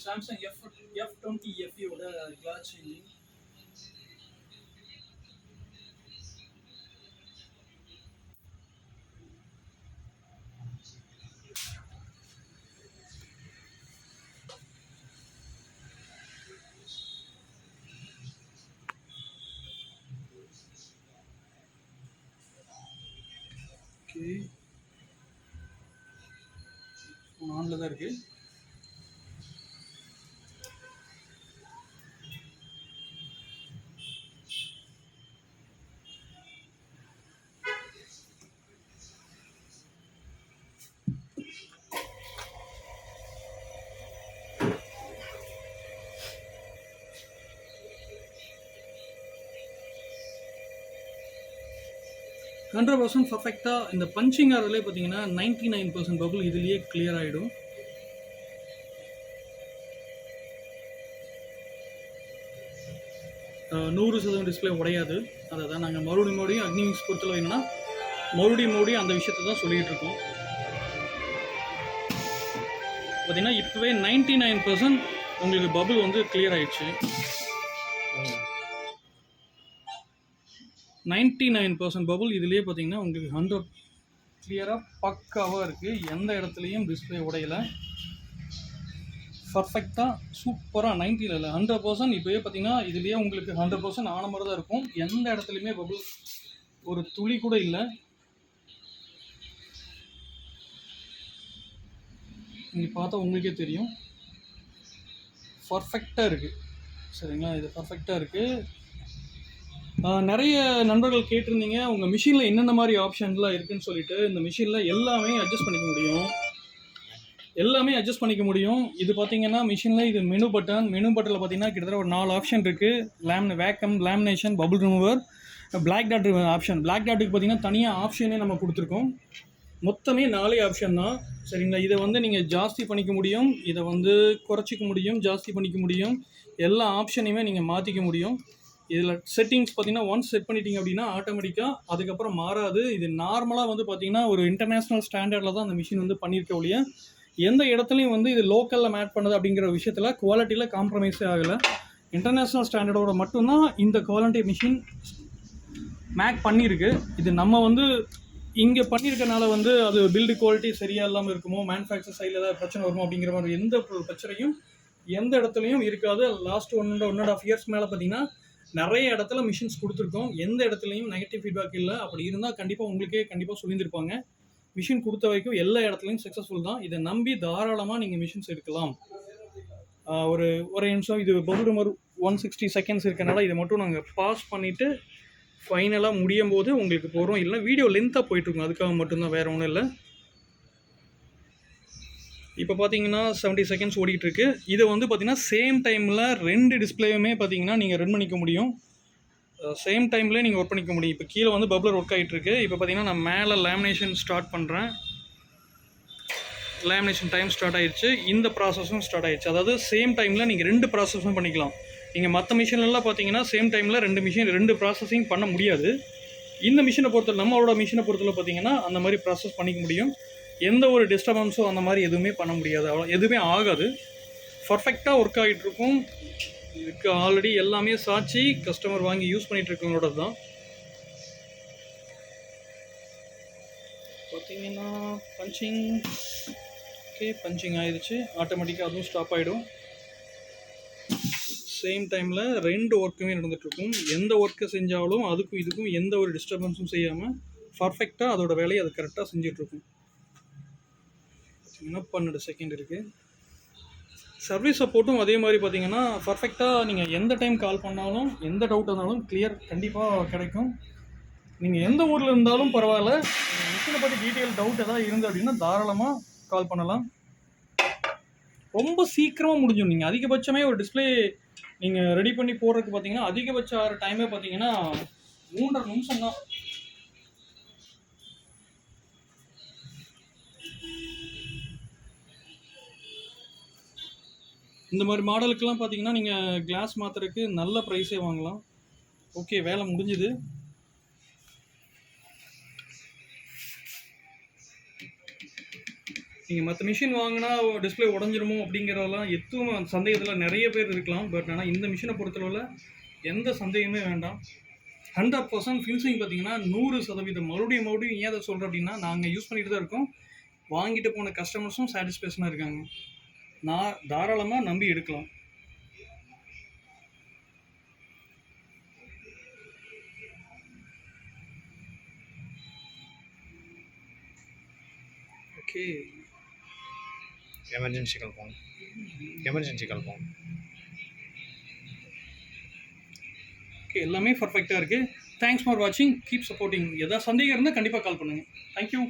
Samsung F20 FEயோட glass changing. Okay, ஆன்ல தான் இருக்குது. ஹண்ட்ரட் பர்சன்ட் பர்ஃபெக்டாக இந்த பஞ்சிங் ஆகிறதுலே பார்த்தீங்கன்னா 99% பபுள் இதுலேயே கிளியர் ஆகிடும். நூறு சதவீதம் டிஸ்பிளே உடையாது. அதை தான் நாங்கள் மறுபடியும் அக்னிமிக்ஸ் பொறுத்தளவு என்னன்னா மறுபடியும் அந்த விஷயத்தை தான் சொல்லிகிட்டு இருக்கோம். பார்த்தீங்கன்னா இப்போவே 99% உங்களுக்கு பபுள் வந்து கிளியர் ஆயிடுச்சு. 99% பபுள் இதுலேயே பார்த்தீங்கன்னா உங்களுக்கு 100 கிளியராக பக்காவாக இருக்குது. எந்த இடத்துலையும் டிஸ்பிளே உடையலை. பர்ஃபெக்டாக சூப்பராக 90 இல்லை 100%. இப்போயே பார்த்தீங்கன்னா இதுலேயே உங்களுக்கு 100% ஆன மாதிரி தான் இருக்கும். எந்த இடத்துலையுமே பபுள் ஒரு துளி கூட இல்லை. நீங்கள் பார்த்தா உங்களுக்கே தெரியும் பர்ஃபெக்டாக இருக்குது. சரிங்களா, இது பர்ஃபெக்டாக இருக்குது. நிறைய நண்பர்கள் கேட்டிருந்தீங்க உங்கள் மிஷினில் என்னென்ன மாதிரி ஆப்ஷன்லாம் இருக்குதுன்னு சொல்லிட்டு. இந்த மிஷினில் எல்லாமே அட்ஜஸ்ட் பண்ணிக்க முடியும். இது பார்த்தீங்கன்னா மிஷினில் இது மெனு பட்டனில் பார்த்தீங்கன்னா கிட்டத்தட்ட ஒரு 4 ஆப்ஷன் இருக்குது. Vacuum, lamination, bubble remover, black dot option. Black டாட்டுக்கு பார்த்தீங்கன்னா தனியாக ஆப்ஷனே நம்ம கொடுத்துருக்கோம். மொத்தமே 4 ஆப்ஷன் தான். சரிங்களா, இதை வந்து நீங்கள் ஜாஸ்தி பண்ணிக்க முடியும், இதை வந்து குறைச்சிக்க முடியும், ஜாஸ்தி பண்ணிக்க முடியும். எல்லா ஆப்ஷனையுமே நீங்கள் மாற்றிக்க முடியும். இதில் செட்டிங்ஸ் பார்த்தீங்கன்னா ஒன்ஸ் செட் பண்ணிட்டீங்க அப்படின்னா ஆட்டோமேட்டிக்காக அதுக்கப்புறம் மாறாது. இது நார்மலாக வந்து பார்த்தீங்கன்னா ஒரு இன்டர்நேஷ்னல் ஸ்டாண்டர்டில் தான் அந்த மிஷின் வந்து பண்ணியிருக்க ஒழிய எந்த இடத்துலையும் வந்து இது லோக்கலில் மேட் பண்ணுது அப்படிங்கிற விஷயத்தில் குவாலிட்டியில் காம்ப்ரமைஸே ஆகலை. இன்டர்நேஷ்னல் ஸ்டாண்டர்டோட மட்டும்தான் இந்த குவாலிட்டி மிஷின் மேக் பண்ணியிருக்கு. இது நம்ம வந்து இங்கே பண்ணியிருக்கனால வந்து அது பில்டு குவாலிட்டி சரியாக இல்லாமல் இருக்குமோ, மேனுஃபேக்சர் சைடில் ஏதாவது பிரச்சனை வருமோ அப்படிங்கிற மாதிரி எந்த பிரச்சனையும் எந்த இடத்துலையும் இருக்காது. லாஸ்ட் 1.5 இயர்ஸ் மேலே பார்த்தீங்கன்னா நிறைய இடத்துல மிஷின்ஸ் கொடுத்துருக்கோம். எந்த இடத்துலையும் நெகட்டிவ் ஃபீட்பேக் இல்லை. அப்படி இருந்தால் கண்டிப்பாக உங்களுக்கே கண்டிப்பாக சொல்லியிருப்பாங்க. மிஷின் கொடுத்த வரைக்கும் எல்லா இடத்துலையும் சக்ஸஸ்ஃபுல் தான். இதை நம்பி தாராளமாக நீங்கள் மிஷின்ஸ் எடுக்கலாம். ஒரு நிமிஷம், இது பபுள் ரிமூவர் 160 செகண்ட்ஸ் இருக்கனால இதை மட்டும் நாங்கள் பாஸ் பண்ணிவிட்டு ஃபைனலாக முடியும் போது உங்களுக்கு போகிறோம். இல்லை வீடியோ லென்த்தாக போயிட்டுருக்கோம், அதுக்காக மட்டும்தான், வேறு ஒன்றும் இல்லை. இப்போ பார்த்தீங்கன்னா 70 செகண்ட்ஸ் ஓடிட்டுருக்கு. இதை வந்து பார்த்தீங்கன்னா சேம் டைமில் 2 டிஸ்பிளேயுமே பார்த்தீங்கன்னா நீங்கள் ரன் பண்ணிக்க முடியும். சேம் டைம்லேயே நீங்கள் ஒர்க் பண்ணிக்க முடியும். இப்போ கீழே வந்து பப்ளர் ஒர்க் ஆகிட்டுருக்கு. இப்போ பார்த்தீங்கன்னா நான் மேலே லேமினேஷன் ஸ்டார்ட் பண்ணுறேன். லேமினேஷன் டைம் ஸ்டார்ட் ஆகிடுச்சு. இந்த ப்ராசஸும் ஸ்டார்ட் ஆகிடுச்சு. அதாவது சேம் டைமில் நீங்கள் 2 ப்ராசஸும் பண்ணிக்கலாம். நீங்கள் மற்ற மிஷின்லாம் பார்த்தீங்கன்னா சேம் டைமில் 2 ப்ராசஸிங் பண்ண முடியாது. இந்த மிஷினை பொறுத்தவரை, நம்மளோட மிஷினை பொறுத்தவரை பார்த்தீங்கன்னா அந்த மாதிரி ப்ராசஸ் பண்ணிக்க முடியும். எந்த ஒரு டிஸ்டர்பன்ஸும் அந்த மாதிரி எதுவுமே பண்ண முடியாது. அவ்வளோ எதுவுமே ஆகாது. பர்ஃபெக்டாக ஒர்க் ஆகிட்டுருக்கும். இதுக்கு ஆல்ரெடி எல்லாமே சாட்சி கஸ்டமர் வாங்கி யூஸ் பண்ணிகிட்ருக்கவங்களோட தான். பார்த்தீங்கன்னா பஞ்சிங் ஆயிடுச்சு. ஆட்டோமேட்டிக்காக அதுவும் ஸ்டாப் ஆகிடும். சேம் டைமில் 2 ஒர்க்குமே நடந்துகிட்ருக்கும். எந்த ஒர்க்கை செஞ்சாலும் அதுக்கும் இதுக்கும் எந்த ஒரு டிஸ்டர்பன்ஸும் செய்யாமல் பர்ஃபெக்டாக அதோட வேலையை அது கரெக்டாக செஞ்சிட்ருக்கும். பார்த்தீங்கன்னா 12 செகண்ட் இருக்குது. சர்வீஸ் சப்போர்ட்டும் அதே மாதிரி பார்த்தீங்கன்னா பர்ஃபெக்டாக நீங்கள் எந்த டைம் கால் பண்ணாலும் எந்த டவுட் இருந்தாலும் கிளியர் கண்டிப்பாக கிடைக்கும். நீங்கள் எந்த ஊரில் இருந்தாலும் பரவாயில்ல, மிஷினை பற்றி டீட்டெயில் டவுட் எதாவது இருந்து அப்படின்னா தாராளமாக கால் பண்ணலாம். ரொம்ப சீக்கிரமாக முடிஞ்சிடும். நீங்கள் அதிகபட்சமே ஒரு டிஸ்பிளே நீங்கள் ரெடி பண்ணி போடுறதுக்கு பார்த்தீங்கன்னா அதிகபட்ச ஆகிற டைமே பார்த்தீங்கன்னா 3.5 நிமிஷம் தான். இந்த மாதிரி மாடலுக்கெல்லாம் பார்த்தீங்கன்னா நீங்கள் கிளாஸ் மாற்றுறதுக்கு நல்ல ப்ரைஸே வாங்கலாம். ஓகே, வேலை முடிஞ்சுது. நீங்கள் மற்ற மிஷின் வாங்கினா டிஸ்பிளே உடஞ்சிருமோ அப்படிங்கிறதெல்லாம் எதுவும் சந்தேகத்தில் நிறைய பேர் இருக்கலாம். பட் ஆனால் இந்த மிஷினை பொறுத்தளவில் எந்த சந்தேகமே வேண்டாம். 100% ஃபினிஷிங் பார்த்தீங்கன்னா 100%. மறுபடியும் ஏன் அதை சொல்கிறேன் அப்படின்னா, நாங்கள் யூஸ் பண்ணிட்டு தான் இருக்கோம். வாங்கிட்டு போன கஸ்டமர்ஸும் சாட்டிஸ்ஃபேக்ஷனாக இருக்காங்க. நான் தாராளமாக நம்பி எடுக்கலாம். ஓகே, எமர்ஜென்சி கால் போங்க. ஓகே, எல்லாமே பர்ஃபெக்டாக இருக்குது. தேங்க்ஸ் ஃபார் வாட்சிங். Keep supporting. எதாவது சந்தேகம் இருந்தால் கண்டிப்பாக கால் பண்ணுங்கள். தேங்க்யூ.